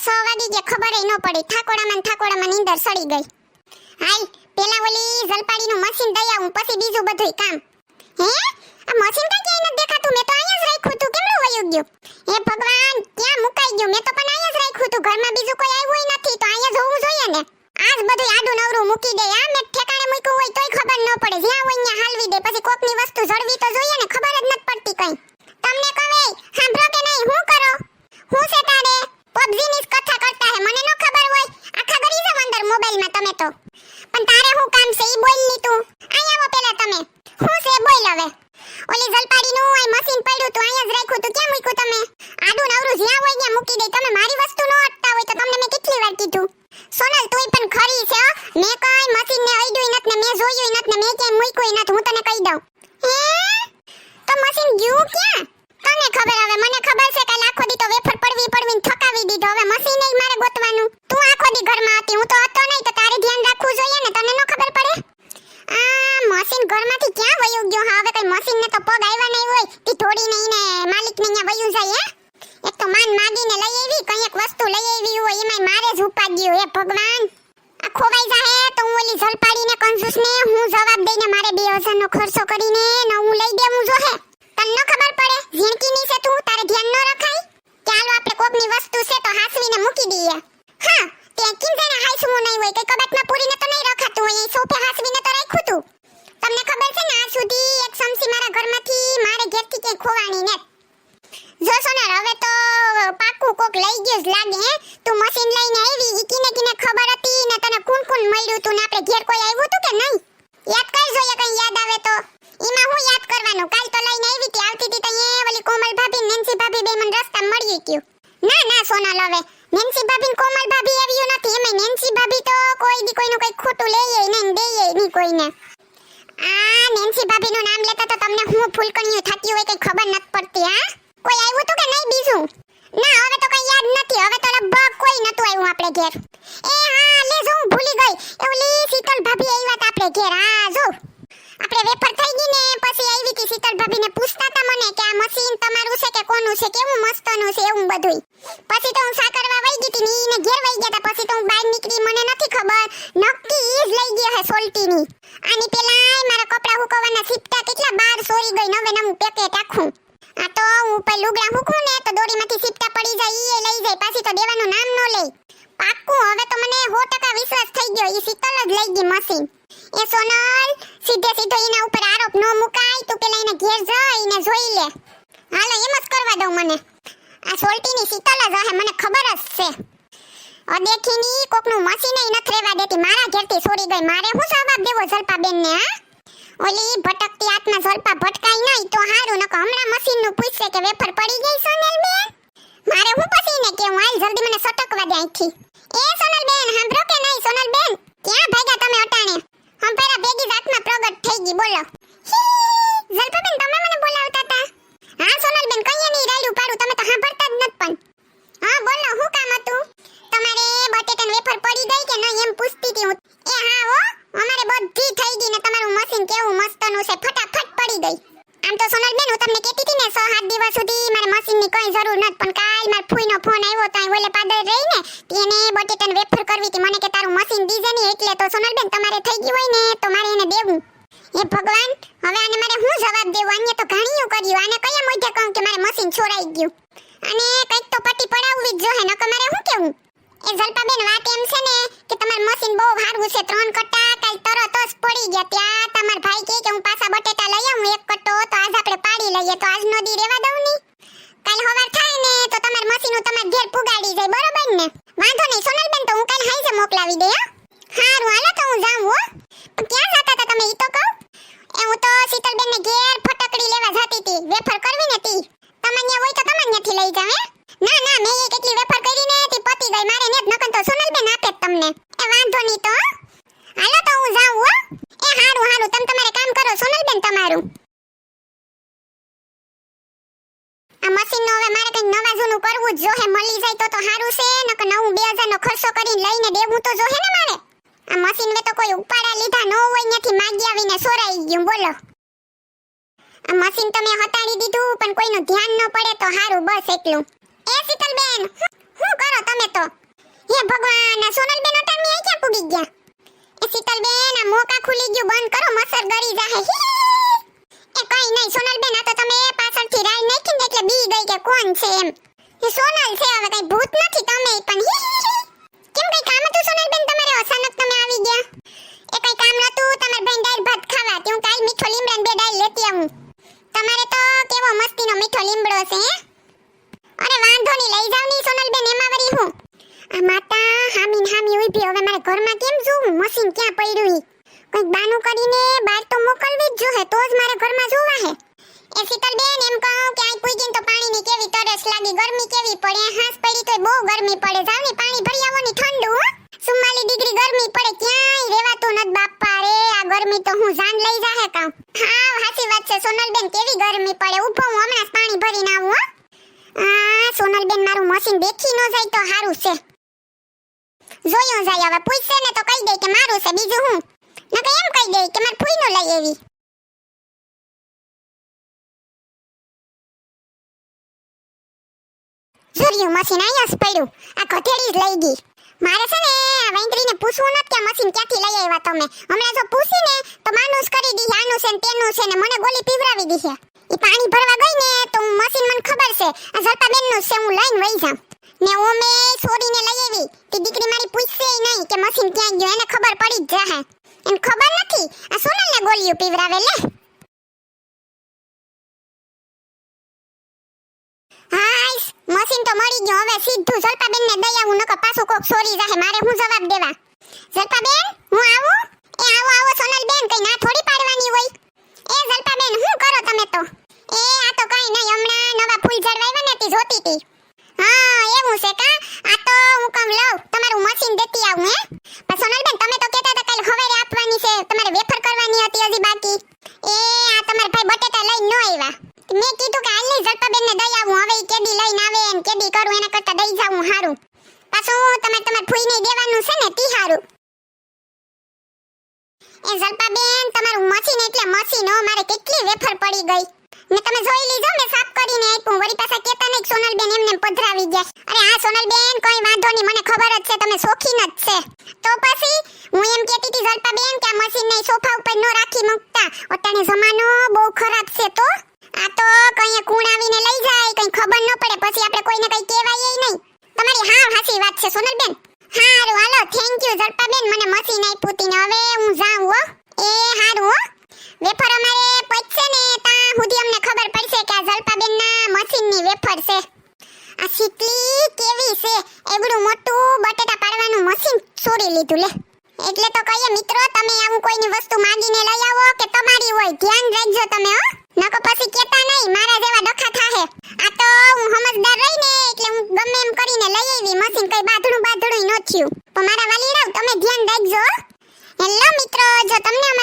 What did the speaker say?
6 વાગી ગયા ખબરેય ન પડી. ઠાકોડામાં નીંદર સડી ગઈ. હાલ પેલા ઓલી જલપાડીનું મશીન દઈ આવું પછી બીજું બધુંય કામ. હે આ મશીન તો ક્યાંય નથી દેખાતું. મેં તો અહીંયા જ રાખ્યું તું. કેમનું વયું ગયું? હે ભગવાન ક્યાં મુકાઈ ગયું? મેં તો પણ અહીંયા જ રાખ્યું તું. ઘરમાં બીજું કોઈ આવ્યું નથી તો અહીંયા જોવું જોઈએ ને. આજ બધું આડું નવરું મૂકી દે. આ મેં ઠેકાણે મૂક્યું હોય તોય ખબર ન પડે. જ્યાં હોય ત્યાં હાલવી દે. પછી કોકની વસ્તુ જળવી તો જોઈએ ને. ખબર જ નથી પડતી કઈ. તમને કહે સાંભળો કે નહીં? હું કરો? હું છે તારે? પબજી ની કથા કરતા હે. મને ન ખબર હોય. આખા ગરી જાવ અંદર મોબાઈલમાં તમે તો. પણ તારે હું કામ છે ઈ બોલ ની તું. અહીં આવો પેલા તમે. હું છે બોલ હવે. ઓલી જલપાડીનું આ મશીન પડ્યું તું અહીંયા જ રાખ્યું તું. ક્યાં મૂક્યું તમે? આડું નવરું જ્યાં હોય ત્યાં મૂકી દે. તમે મારી વસ્તુ ન અટતા હોય તો તમને મેં કેટલી વાર કીધું. સોનલ તુંય પણ ખરી છે હો. મેં કઈ મશીન ને અડ્યું નત ને મેં જોયું નત ને મેં ક્યાંય મૂક્યું નત. હું તને કહી દઉં. હે તો મશીન ગયું ક્યાં? તને ખબર. હવે મને ખબર છે કાલ આખો દી તો વેફર પડવીને થકાવી દીધો. હવે મશીન જ મારે ગોતવાનું. તું આખો દી ઘરમાં હતી. હું તો હતો નહીં તો તારે ધ્યાન રાખવું જોઈએ ને. તને ન ખબર પડે? આ મશીન ઘરમાંથી ક્યાં વયું ગયો? હા હવે કઈ મશીન ને તો પગ આવ્યા નહીં હોય. તી થોડીને ઈને માલિક ને અહીંયા વયું જાય. હે એક તો માગીને લઈ આવી. કઈ એક વસ્તુ લઈ આવી હોય એમાંય મારે જ ઉપાડ્યું. હે ભગવાન આ ખોવાઈ જાહે તો હું ઓલી જલપાડીને કંજૂસ ને હું જવાબ દઈને મારે 2000 નો ખર્ચો કરીને નવું લઈ દેવું જોહે. તને ન ખબર પડે? ઝીણકીની છે તું. તારે ધ્યાન ન રખાય? ચાલો આપણે કોકની વસ્તુ છે તો હાસવીને મૂકી દઈએ. હા ત્યાં કિંજાને હાસવું નહીં હોય. કઈ કબાટમાં પૂરીને તો નહીં રખાતું હોય. અહીં સોફે હાસવીને તો રાખ્યું તું. તમને ખબર છે ને આજ સુધી એક સમસી મારા ઘરમાંથી મારે ઘેરથી ક્યાંય ખોવાની ને. જો સોનર હવે તો પાકું કોક લઈ ગયું જ લાગે. હે તું મશીન લઈને આવી. ઈ કિને ખબર હતી ને તને કોણ મળ્યું તું ને આપણે ઘેર કોઈ આવ્યું તું કે નહીં? યાદ કર જોઈએ કઈ યાદ આવે તો. એમાં હું યાદ કરવાનું? કાલ તો લઈને આવી હતી. આવતી હતી તો એ ઓલી કોમલ ભાભી નેન્સી ભાભી બે મને રસ્તા મળી ગયું. ના સોનલ હવે નેન્સી ભાભી ને કોમલ ભાભી આવ્યું નથી. એમાં નેન્સી ભાભી તો કોઈ દી કોઈનું કઈ ખોટું લઈએ નહીં દેઈએ નહીં કોઈને. આ નેન્સી ભાભીનું નામ લેતા તો તમને હું ફૂલકણિયું થતી હોય કઈ ખબર નથી પડતી. હા કોઈ આવ્યું તું કે નહીં બીજું? ના હવે તો કઈ યાદ નથી. હવે તો લગભગ કોઈ નતું આવ્યું આપણે ઘેર. એ હા લે જો હું ભૂલી ગઈ. એ ઓલી શીતલ ભાભી આવ્યા તા આપણે ઘેર. હા જો આપણે વેફર થઈ ગઈ ને પછી આવી હતી શીતલ ભાભીને પૂછતા તા મને કે આ મશીન તમારું છે કે કોનું છે, કેવું મસ્તનું છે એવું બધું. પછી તો હું સા કરવા વઈ ગઈ હતી ને ઘેર વઈ ગયા તા. પછી તો હું બહાર નીકળી. મને નથી ખબર નક્કી ઈ જ લઈ ગયો હે સોલ્ટીની. આની પેલા મારા કપડા હુકવવાના સીપટા કેટલા બાર સોરી ગઈ. નવે નવું પેકેટ આખું. આ તો હું ઉપર લુગડા હુકું ને તો દોરીમાંથી સીપટા પડી જાય. ઈ લઈ જાય. પાછી તો દેવાનું નામ ન લે. પાક્કું હવે તો મને 100% વિશ્વાસ થઈ ગયો. ઈ શીતલ જ લઈ ગઈ મશીન. એ સોનલ સીધો એના ઉપર આરોપ ન મુકાય. તું પેલા એને ઘેર જઈને જોઈ લે. હાલો એમ જ કરવા દઉં. મને આ સોલ્ટીની શીતલ જ હે. મને ખબર જ છે. અદેખીની કોકનું મશીન ય નથી રહેવા દેતી. મારા ઘેરથી છોડી ગઈ. મારે હું જવાબ દેવો જલપાબેન ને? હા ઓલી ભટકતી આત્મા જલપા ભટકાઈ નહીં તો હારું. નકો હમણાં મશીનનું પૂછશે કે વેફર પડી ગઈ સોનલ બેન. મારે હું પછી ને કે હું હાલ જલ્દી મને સટકવા દે અહીંથી. એ સોનલ બેન સાંભળો કે નહીં? સોનલ બેન ક્યાં ભાગ્યા તમે અટાણે? હમ પેલા ભેગી જાતમાં પ્રગટ થઈ ગઈ. બોલો જલપાબેન તમે મને બોલાવતા હતા? હા સોનલ બેન કઈ નહીં રાડ્યું પાડું. તમે તો સાંભળતા જ નથી પણ. હા બોલો શું કામ હતું તમારે? બટેટાની વેફર પડી ગઈ કે નહીં એમ પૂછતી હતી હું. એ હા હો અમારે બધી થઈ ગઈ ને તમારું મશીન કેવું મસ્તનું છે. ફટાફટ પડી ગઈ. આમ તો સોનલ બેન હું તમને કહેતી હતી ને 6-7 દિવસ સુધી મારે મશીનની કોઈ જરૂર નથી. પણ કાલ માર ફૂઈનો ફોન આવ્યો તો ઓલે પાદર રહી ને તેને બટેટાની વેફર કરવી હતી. મને કે તારું મશીન દીજે ને એટલે તો સોનલ બેન તમારે થઈ ગઈ હોય ને તો મારે એને દેવું. હે ભગવાન હવે આને મારે હું જવાબ દેવું? આને તો ઘણીયું કર્યું. આને કયા મોઢે કહું કે મારે મશીન છોરાઈ ગયું? અને કંઈક તો પટ્ટી પડાવવી જ જોઈએ. નકર મારે શું કેવું? એ જલપાબેન વાત એમ છે ને કે તમાર મશીન બહુ સારું છે. 3 કટ્ટા કાલ તરત જ પડી ગયા. ત્યાં તમાર ભાઈ કહે કે હું પાછા બટેટા લઈ આવું 1 કટ્ટો તો આજ આપણે પાડી લઈએ. તો આજનો દી રહેવા દઉં ની. કાલ હવાર થાય ને તો તમાર મશીન તમાર ઘેર પુગાડી જાય. બરોબર ને? વાંધો નહીં સોનલબેન તો હું કાલ હાઈજે મોકલાવી દે. હારું હાલો તો હું જાઉં હો. પણ ક્યાં જતા હતા તમે ઈ તો કહો? એ હું તો શીતલબેન ને ઘેર ફટકડી લેવા જતી હતી. વેફર કરવી ને તી. તમે ન્યા હોય તો તમે ન્યાથી લઈ જાવ. હે ના મેં એ કેટલી વેફર કરી ને તી પતી ગઈ. મારે નેત નકન તો સોનલબેન આપે તમને. એ વાંધો નહીં તો હાલો તો હું જાઉં હો. એ હારું તમે તમારે કામ કરો સોનલબેન તમારું. આ મશીન નો હવે મારે કઈ નવા જૂનું કરવું જ જોહે. મળી જાય તો હારું છે. નકર નવું 2000 નો ખર્ચો કરીને લઈને દેવું તો જોહે ને મારે. આ મશીન વે તો કોઈ ઉપાડા લીધા ન હોય ત્યાંથી માગી આવીને સોરાઈ ગયું. બોલો આ મશીન તમે હટાડી દીધું પણ કોઈનું ધ્યાન ન પડે તો હારું. બસ એટલું. એ શીતલબેન શું કરો તમે તો? ઘરમાં કેમ જોઉં મશીન ક્યાં પડ્યું ઈ કંઈક બાનું કરીને બહાર તો મોકલવી જ જોહે તો જ મારે ઘરમાં જોવા હે એ શીતલબેન એમ કહું કે આ પૂજીને તો પાણીની કેવી તરસ લાગી ગરમી કેવી પડે હાંસ પડી તોય બહુ ગરમી પડે જાવ ને પાણી ભરી આવો ને ઠંડુ 44 ડિગ્રી ગરમી પડે ક્યાંય રહેવાતું નથી બાપા રે આ ગરમી તો હું જાન લઈ જાહે કામ હા સાચી વાત છે સોનલબેન કેવી ગરમી પડે ઊભો હું હમણાં પાણી ભરીને આવું આ સોનલબેન મારું મશીન દેખી ન જાય તો સારું છે જોયો જાય હવે પૂછશે ને તો કહી દે કે મારું છે બીજું હું નકે એમ કહી દે કે માર ફૂઈનો લઈ આવી જોર્યું મશીન અહીંયા જ પડ્યું આ ગધેડી જ લઈ ગઈ મારે છે ને આ વેંદરીને પૂછવું નથી કે આ મશીન ક્યાંથી લઈ આવ્યા તમે હમણાં જો પૂછીને તો માનુસ કરી દી આનું છે ને તેનું છે ને મને ગોલી પીવરાવી દી છે ઈ પાણી ભરવા ગઈ ને તો મશીન મને ખબર છે આ ઝલપાબેનનું છે હું લઈને વઈ જામ ને ઓમે છોડીને લઈ આવી તે દીકરી મારી પૂછશે નહીં કે મશીન ક્યાં ગયું એને ખબર પડી જ જાહે એને ખબર નથી આ સોનલને ગોલીઓ પીવરાવે લે હાઈસ મશીન તો મળી ગયો હવે સીધું ઝલપાબેનને દઈ આવું નકર પાછું કોક સોરી જાહે મારે હું જવાબ દેવા ઝલપાબેન હું આવું એ આવો આવો સોનલબેન કઈ ના થોડી પાડવાની હોય એ ઝલપાબેન શું કરો તમે તો એ આ તો કઈ નહીં હમણાં નવા ફૂલ ઝાડવાવ્યા ને તે જોતી હતી હા એવું છે કા આ તો હું કમ લઉં તમારું મશીન દેતી આવું હે પણ સોનલબેન તમે તો કહેતા હતા કાલ હવારે આપવાની છે તમારે વેફર કરવાની હતી હજી બાકી એ આ તમારા ભાઈ બટેટા લઈને ન આવ્યા મેં કીધું કે હાલ ઝલપાબેનને દઈ આવું હવે ઈ કેદી લઈને આવે ને કેદી કરું એના કરતા દઈ જાવું હારું પાછું તમારે ફૂઈને દેવાનું છે ને તી હારું એ ઝલપાબેન તમારું મશીન એટલે મશીન હો મારે કેટલી વેફર પડી ગઈ ને તમે જોઈ લીધો મેં સાફ કરીને આપ્યું વળી પાછા કેતા નહીં સોનલબેન એમને પધરાવી ગયા અરે આ સોનલબેન કોઈ વાંધો નહીં મને ખબર જ છે તમે શોખીન જ છે તો પછી હું એમ કહેતી હતી ઝલપાબેન કે આ મશીન ને સોફા ઉપર નો રાખી મૂકતા અત્યારે જમાનો બહુ ખરાબ છે તો આ તો કઈ કુણ આવીને લઈ જાય કઈ ખબર ન પડે પછી આપણે કોઈને કઈ કહેવાય નહીં તમારી હા હાચી વાત છે સોનલબેન હારું હાલો થેન્ક યુ ઝલપાબેન મને મશીન આપ્યું તી ને હવે હું જાઉં હો એ હારું હો વેફર અમારે પચશે ને તાં સુધી અમને ખબર પડશે કે આ ઝલપાબેનના મશીનની વેફર છે આ શીતલી કેવી છે એવડું મોટું બટેટા પાડવાનું મશીન ચોરી લીધું લે એટલે તો કહીએ મિત્રો તમે આવું કોઈની વસ્તુ માંગીને લઈ આવો કે તમારી હોય ધ્યાન રાખજો તમે હો નકો પછી કેતા નહીં મારા જેવા ડખા થાહે આ તો હું સમજદાર રહી ને એટલે હું ગમે એમ કરીને લઈ આવી મશીન કઈ બાધડું ન થયું પણ મારા વાલી રાવ તમે ધ્યાન રાખજો હેલો મિત્રો જો તમને